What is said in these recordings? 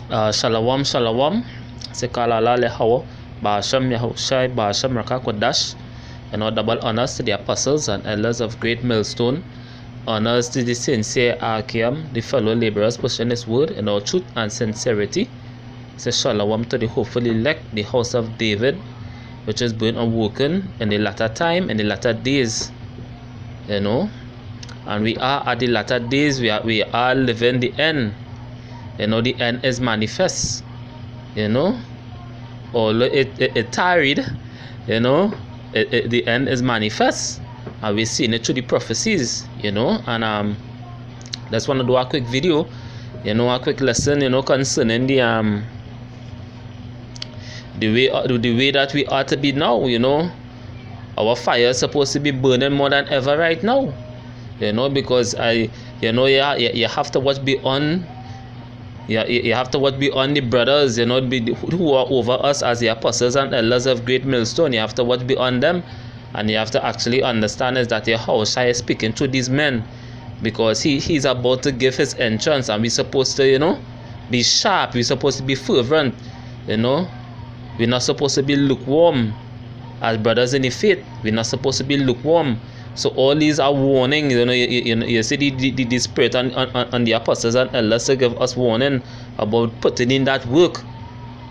Shalom, shalom. Sekalala lehawo. Ba'ashem Yahushai, Ba'ashem Rakakwadash. Double honors to the apostles and elders of Great Millstone. Honors to the sincere Archeum, the fellow laborers pushing His word in all truth and sincerity. Say shalom to the hopefully elect, the house of David, which is being awoken in the latter time, in the latter days. And we are at the latter days. We are living the end. The end is manifest. Although it tarried, the end is manifest, and we've seen it through the prophecies. And just want to do a quick video, a quick lesson, concerning the way that we ought to be now. Our fire is supposed to be burning more than ever right now. Because you have to watch beyond. You have to watch beyond the brothers, who are over us as the apostles and elders of Great Millstone. You have to watch beyond them, and you have to actually understand is that Yahushua is speaking to these men, because he's about to give his entrance, and we're supposed to, be sharp. We're supposed to be fervent. We're not supposed to be lukewarm as brothers in the faith. We're not supposed to be lukewarm. So all these are warnings. You see the Spirit on the apostles and elders to give us warning about putting in that work.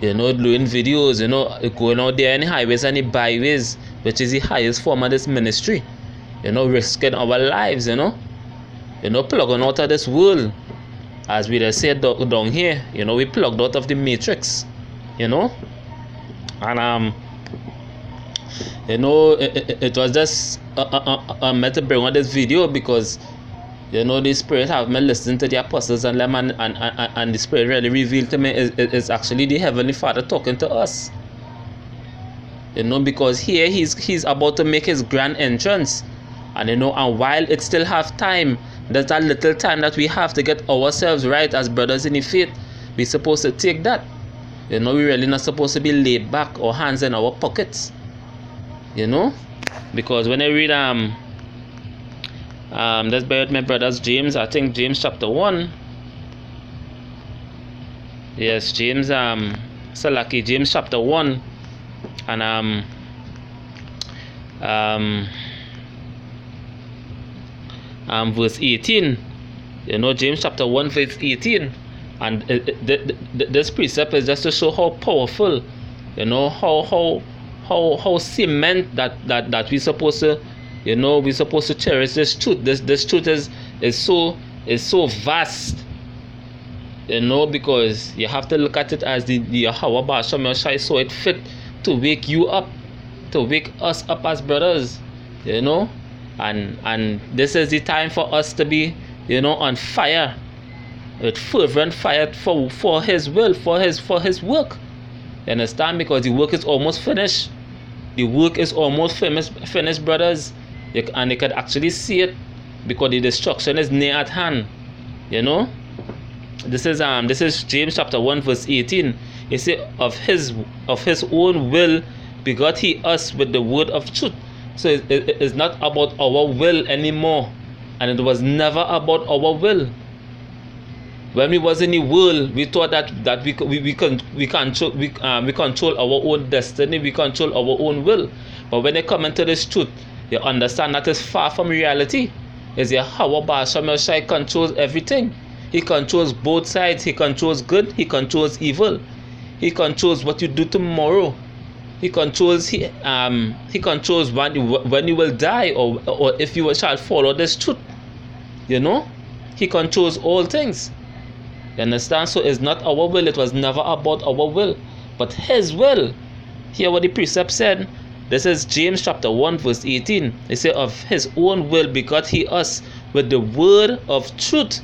Doing videos, going out there in the highways and the byways, which is the highest form of this ministry. Risking our lives, plugging out of this world. As we just said down here, we plugged out of the matrix, and it was just meant to bring on this video because the Spirit have me listening to the apostles and them, and the Spirit really revealed to me is actually the Heavenly Father talking to us. Because here he's about to make his grand entrance, and while it still have time, there's that little time that we have to get ourselves right as brothers in the faith. We're supposed to take that. We're really not supposed to be laid back or hands in our pockets. Because when I read let's bear with my brothers, James, I think James chapter 1. Yes, James James chapter 1 and verse 18. James chapter 1 verse 18. And this precept is just to show how powerful, how cement that we're supposed to, we're supposed to cherish this truth. This truth is so vast, because you have to look at it as the Yahweh Ba'ashem Yahushai saw it fit to wake you up, to wake us up as brothers, and this is the time for us to be, on fire, with fervent fire for His will, for His work. You understand? Because the work is almost finished. The work is almost finished, brothers. And you can actually see it, because the destruction is near at hand. This is James chapter 1 verse 18. It says, of his own will begot He us with the word of truth. So it's not about our will anymore, and it was never about our will. When we was in the world, we thought that we control our own destiny, we control our own will. But when they come into this truth, you understand that is far from reality. Is Yahweh Ba'ashem Yahushai controls everything. He controls both sides. He controls good. He controls evil. He controls what you do tomorrow. He controls when you will die, or if you shall follow this truth. He controls all things. You understand? So it's not our will. It was never about our will, but His will. Hear what the precept said. This is James chapter 1 verse 18. It says, of His own will begot He us with the word of truth.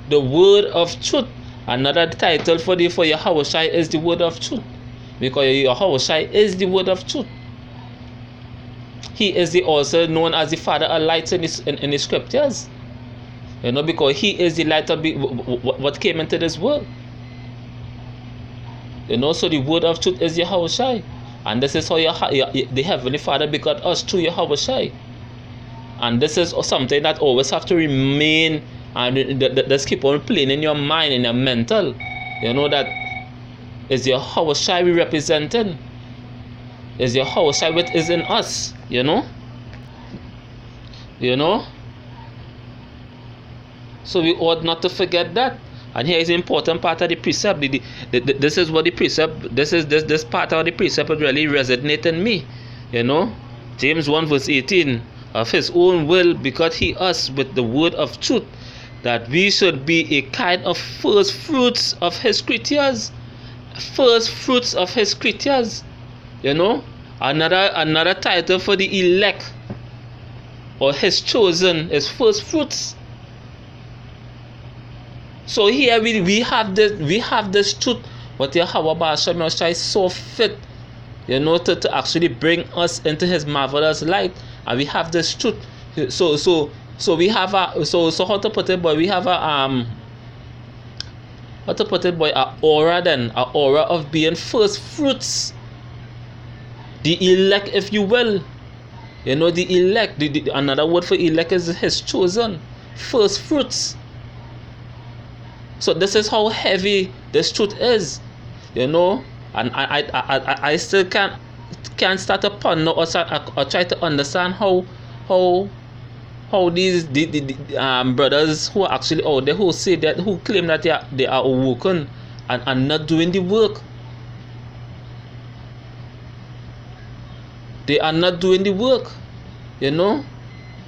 The word of truth. Another title for Yahushua is the word of truth, because Yahushua is the word of truth. He is also known as the Father of lights in the scriptures. Because He is the light of what came into this world. So the word of truth is Yahushua. And this is how the Heavenly Father begot us through Yahushua. And this is something that always have to remain and just keep on playing in your mind, in your mental. That Is Yahweh Shai we representing? Is Yahweh Shai what is in us? You know? You know? So we ought not to forget that. And here is the important part of the precept. This is what the precept, this part of the precept really resonated in me. You know? James 1 verse 18. Of his own will begot he us with the word of truth, that we should be a kind of first fruits of his creatures. First fruits of his creatures. You know? Another title for the elect or his chosen is first fruits. So here we have this truth, what Yahweh Ba'ashem Yahshai saw fit, you know, to actually bring us into his marvelous light. And we have this truth. So we have a how to put it, boy, we have a how to put it, boy, a aura then, a aura of being first fruits. The elect, if you will. You know, the elect, another word for elect is his chosen. First fruits. So this is how heavy this truth is. You know, and I still can't start to ponder or try to understand how these brothers who are actually out there, who say that, who claim that they are awoken and not doing the work. They are not doing the work, you know.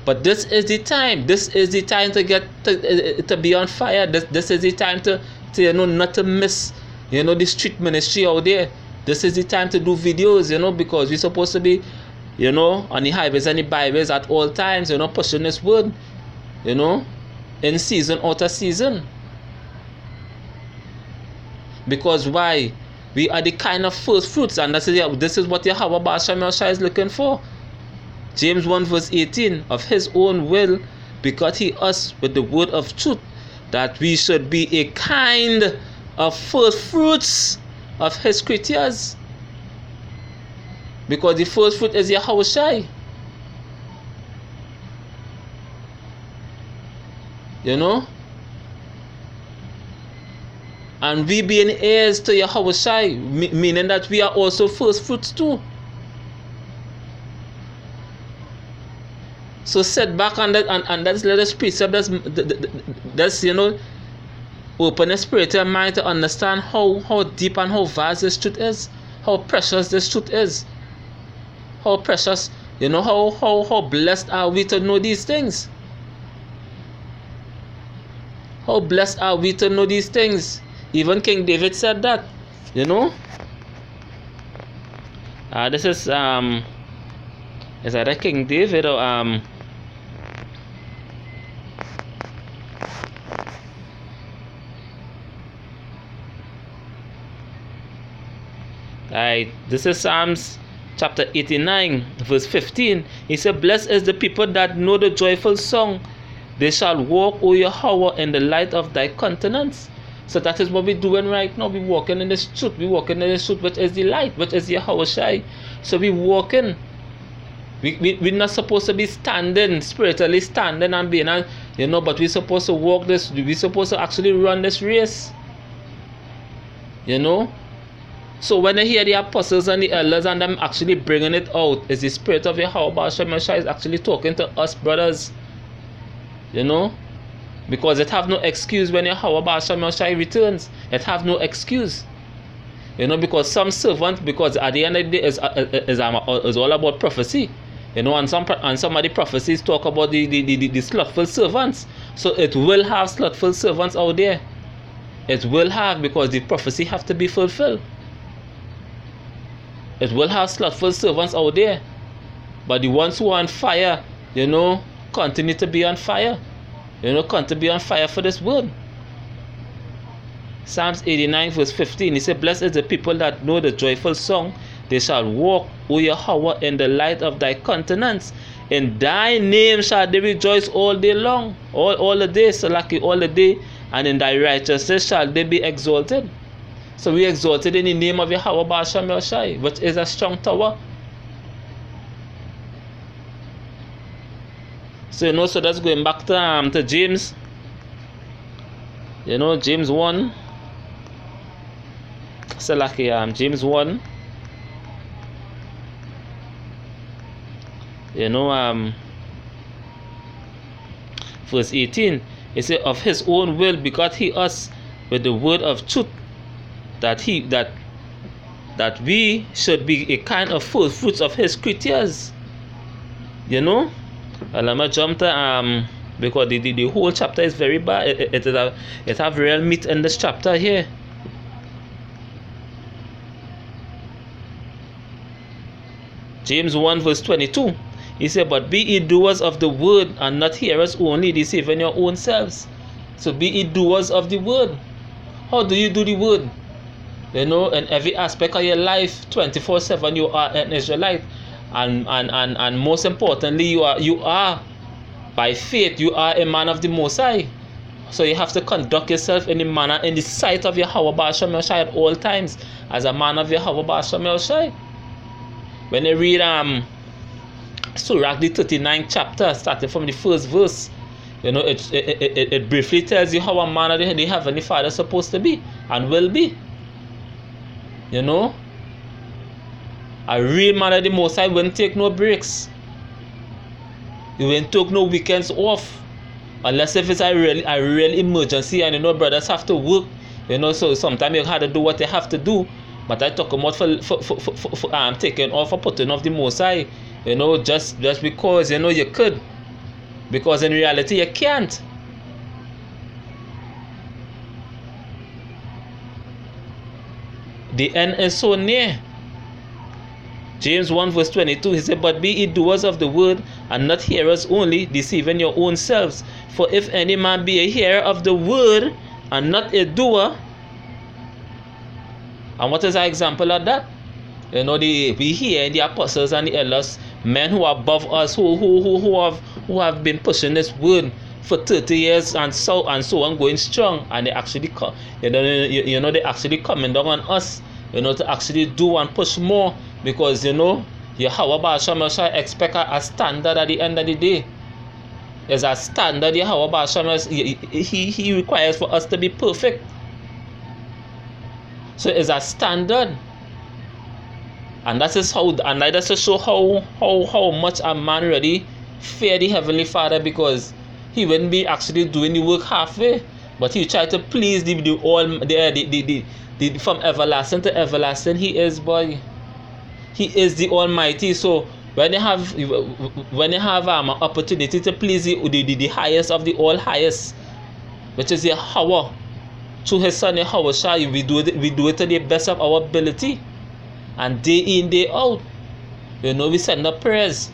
But this is the time. This is the time to get to be on fire. This is the time to you know, not to miss, you know, the street ministry out there. This is the time to do videos, you know, because we're supposed to be, you know, on the highways and the byways at all times, you know, pushing this word, you know, in season, out of season. Because why? We are the kind of first fruits, and this is what Yahweh Ba'ashem Yahshai is looking for. James 1 verse 18, of his own will begot he us with the word of truth, that we should be a kind of first fruits of his creatures. Because the first fruit is Yahweh Shai. You know? And we being heirs to Yahweh Shai, meaning that we are also first fruits too. So sit back and let's let us precept, that's you know, open the spiritual mind to understand how deep and how vast this truth is, how precious this truth is, how precious, you know, how blessed are we to know these things. How blessed are we to know these things. Even King David said that, you know. This is either King David or this is Psalms chapter 89 verse 15. He said, blessed is the people that know the joyful song. They shall walk, O Yahweh, in the light of thy countenance. So that is what we're doing right now. We're walking in this truth. We're walking in this truth, which is the light, which is Yahweh Shai. So we're walking. We're not supposed to be standing, spiritually standing and being, you know, but we're supposed to walk this, we're supposed to actually run this race. You know? So when I hear the apostles and the elders and them actually bringing it out, is the spirit of Yahweh Ba'ashem Yahshai is actually talking to us brothers. You know? Because it have no excuse when Yahweh Ba'ashem Yahshai returns. It have no excuse. You know, because some servants, because at the end of the day is all about prophecy. You know, and some of the prophecies talk about the slothful servants. So it will have slothful servants out there. It will have, because the prophecy have to be fulfilled. It will have slothful servants out there. But the ones who are on fire, you know, continue to be on fire. You know, continue to be on fire for this word. Psalms 89 verse 15. He said, blessed is the people that know the joyful song. They shall walk, O Yahweh, in the light of thy countenance. In thy name shall they rejoice all day long. All the day, Salaki, all the day. And in thy righteousness shall they be exalted. So we exalted in the name of Yahweh Ba'ashem Yahshai, which is a strong tower. So you know, so that's going back to James. You know, James 1. James 1, verse 18, it says, of his own will begot he us with the word of truth, that we should be a kind of first fruits of his creatures. And let me jump to because the whole chapter is very bad. It have real meat in this chapter here. James 1 verse 22. He said, but be ye doers of the word, and not hearers only, deceiving your own selves. So be ye doers of the word. How do you do the word? In every aspect of your life, 24/7, you are an Israelite. And most importantly, you are by faith, you are a man of the Most High. So you have to conduct yourself in the manner, in the sight of Yahweh Ba'ashem Yahushai at all times, as a man of Yahweh Ba'ashem Yahushai. When you read Surah the 39th chapter, starting from the first verse, it briefly tells you how a man of the Heavenly Father is supposed to be and will be. A real man of the Most High wouldn't take no breaks. You wouldn't take no weekends off, unless if it's a real emergency and brothers have to work. So sometimes you have to do what they have to do. But I talk about for taking off or putting off the Most High. Just because you could, because in reality you can't. The end is so near. James 1 verse 22, he said, but be ye doers of the word, and not hearers only, deceiving your own selves. For if any man be a hearer of the word, and not a doer, and what is an example of that? We hear the apostles and the elders, men who are above us, who have been pushing this word for 30 years and so on, going strong, and they actually come, they actually coming down on us, to actually do and push more, because Yahweh Ba'ashem Yahushai expect a standard at the end of the day. There's a standard Yahweh Ba'ashem he requires for us to be perfect. So it's a standard, and that is to show how much a man really fear the Heavenly Father, because he wouldn't be actually doing the work halfway, but he try to please the from everlasting to everlasting. He is the Almighty. So when you have an opportunity to please the highest of the all highest, which is Yahweh, through his son Yahushua, we do it to the best of our ability, and day in, day out, we send up prayers.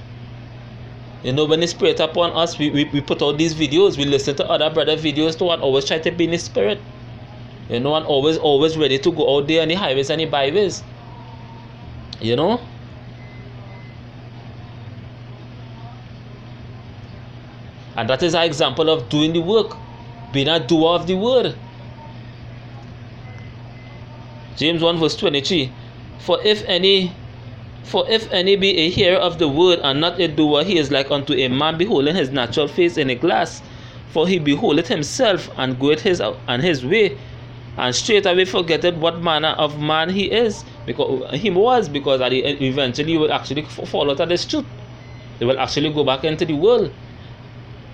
When the Spirit upon us, we put out these videos, we listen to other brother videos too, and always try to be in the Spirit, and always ready to go out there on the highways and the byways. And that is an example of doing the work, being a doer of the word. James 1 verse 23, for if any be a hearer of the word and not a doer, he is like unto a man beholding his natural face in a glass. For he beholdeth himself, and goeth his way, and straightway forgetteth what manner of man he is, because eventually he will actually fall out of this truth. They will actually go back into the world.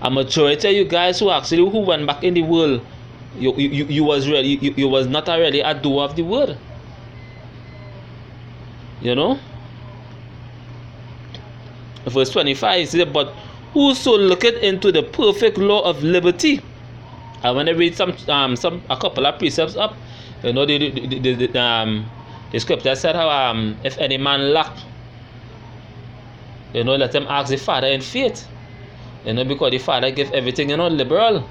A majority of you guys who went back in the world, you was not really a doer of the word. Verse 25 says, but whoso looketh into the perfect law of liberty. I want to read a couple of precepts up. The scripture said how if any man lack, let him ask the Father in faith. Because the Father give everything liberal,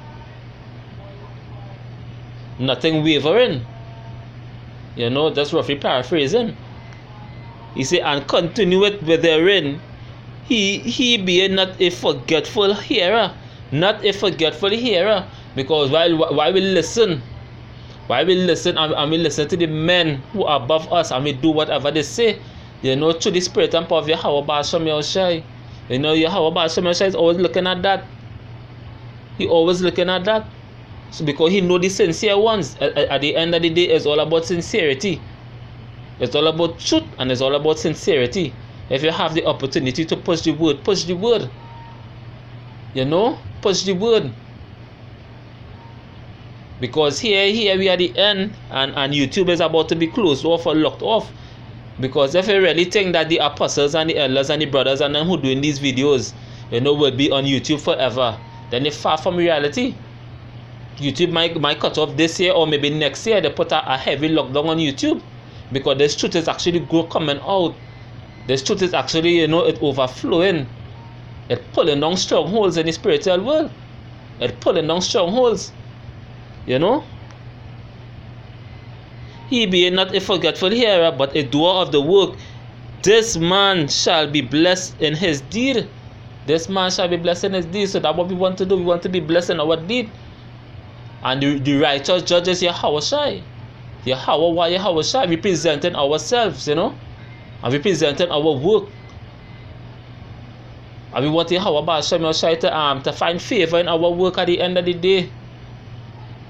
nothing wavering. Just roughly paraphrasing. He said, and continue it with therein. He being not a forgetful hearer, because while we listen and we listen to the men who are above us, and we do whatever they say, through the Spirit and power of Yahweh Ba'ashem Yahushai. Yahweh Ba'ashem Yahushai is always looking at that. He always looking at that. So because he know the sincere ones. At the end of the day, it's all about sincerity. It's all about truth and it's all about sincerity. If you have the opportunity to push the word, push the word. You know, push the word. Because here we are at the end, and YouTube is about to be closed off or locked off. Because if you really think that the apostles and the elders and the brothers and them who doing these videos, you know, will be on YouTube forever, then it's far from reality. YouTube might cut off this year, or maybe next year they put a heavy lockdown on YouTube, because this truth is actually coming out. This truth is actually, you know, it overflowing. It pulling down strongholds in the spiritual world. It pulling down strongholds. You know. He being not a forgetful hearer, but a doer of the work, this man shall be blessed in his deed. This man shall be blessed in his deed. So that's what we want to do. We want to be blessed in our deed. And the righteous judge is Yahweh Shai. Yahweh Shai, representing ourselves, you know, and representing our work. And we want Yahweh Shai to find favor in our work at the end of the day.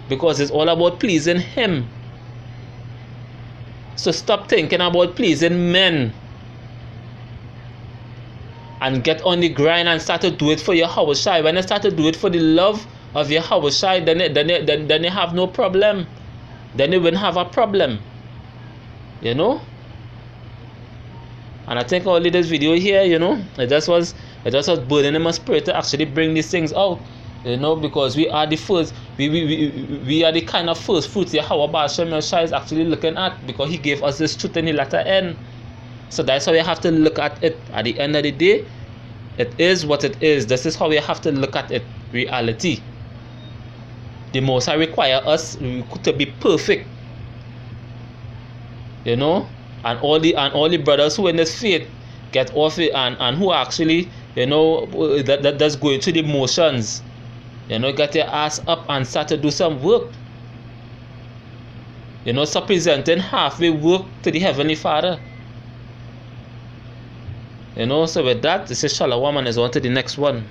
Because it's all about pleasing him. So stop thinking about pleasing men. And get on the grind and start to do it for Yahweh Shai. When you start to do it for the love of Yahweh Shai, then you have no problem. Then you won't have a problem. You know? And I think only this video here, you know, it just was burning in my spirit to actually bring these things out. You know, because we are the first, we are the kind of first fruits Yahweh Ba'ashem Shai is actually looking at, because he gave us this truth in the latter end. So that's how we have to look at it. At the end of the day, it is what it is. This is how we have to look at it. Reality. The Most High require us to be perfect. You know, and all the brothers who in this faith get off it, and who actually, you know, that's going through the motions. You know, get your ass up and start to do some work. You know, stop presenting halfway work to the Heavenly Father. You know, so with that, this is Shalom, and is on to the next one.